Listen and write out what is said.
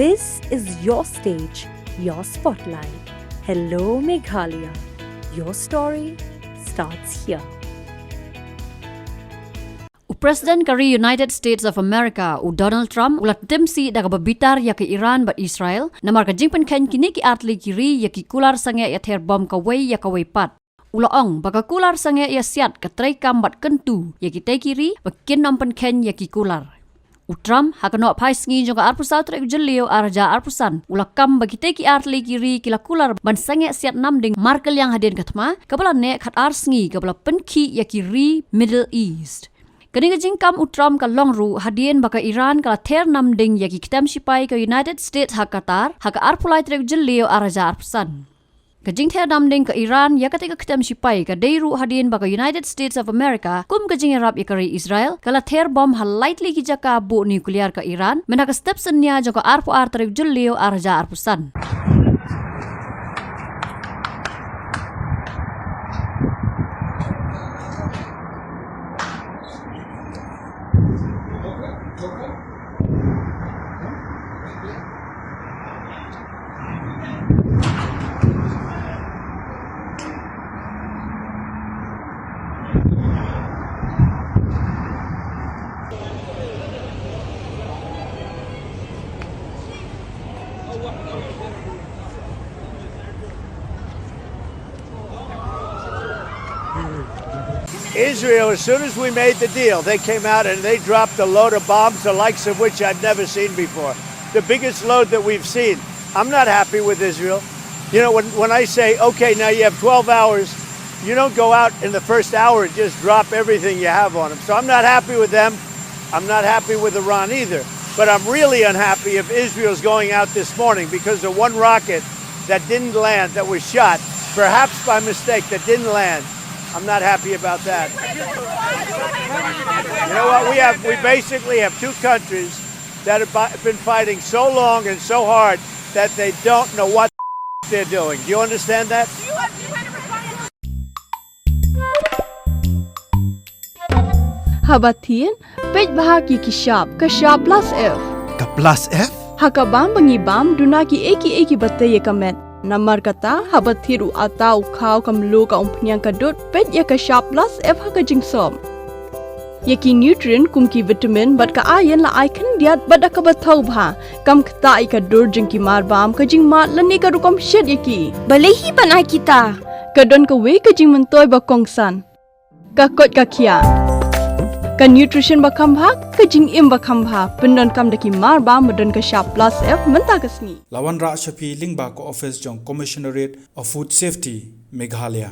This is your stage, your spotlight. Hello, Meghalaya. Your story starts here. President kari United States of America Donald Trump ulat demsi daga Bitar ya ke Iran bat Israel namar ka jing Pynkheiñ kini ki atli kiri ya ki Kular Sangeh ya Ther bom ka wei ya ka wei pat ulaong baka Kular Sangeh ya siat ka trai kam bat kentu ya ki tai kiri bakin nom Pynkheiñ ya ki Kular Trump hakano pai sngi jonga arpusal trek jelio arja arpusan ulakam bagi te ki atli kiri kila Kular ban Sangeh siat nam ding markel yang hadin katma kabala ne khat ar sngi kabala Pynkheiñ ya kiri Middle East Kini jingkam Trump ka longru hadien baka Iran ka Ther nam ding ya ki kitam sipai ka United States ha Qatar ha ka arpulai trek jelio araja arpsan. Kajing Ther nam ding ka Iran ya ka kitam sipai ka deiru hadien baka United States of America kum kajing Arab ya kari Israel kala Ther bom ha lightly ki jaka bu nuklear ka Iran mena ka steps nya jaka arpu ar trek jelio araja arpsan. Israel, as soon as we made the deal, they came out and they dropped a load of bombs, the likes of which I'd never seen before. The biggest load that we've seen. I'm not happy with Israel. You know, when I say, okay, now you have 12 hours, you don't go out in the first hour and just drop everything you have on them. So I'm not happy with them. I'm not happy with Iran either. But I'm really unhappy if Israel's going out this morning because of one rocket that didn't land, that was shot, perhaps by mistake, that didn't land. I'm not happy about that. You know what? We basically have two countries that have been fighting so long and so hard that they don't know what they're doing. Do you understand that? Habatin, pej bahagi kishab, kashab plus F. Ka plus F? Hakabam bangibam dunaki eki bataye kamet. Namar kata habat thiru atau kau kamlu ka umpnyang kadut pet ya ka sharp plus F ha ka jingsom. Yaki nutrient kum ki vitamin bat ka ayan la icon diat bat ka bathau bha kam kata I ka dur jing ki mar bam ka jing mat lani ka rukom shed yaki. Balehi panai kita. Ka don ka we ka jing mentoy ba kongsan. Ka kot ka kia. Ka nutrition ba khambha ka jing im ba khambha pendon kam daki mar ba modon ka sharp plus F menta kasni Lawan Ra Shafi Lingba ko office jong Commissionerate of Food Safety Meghalaya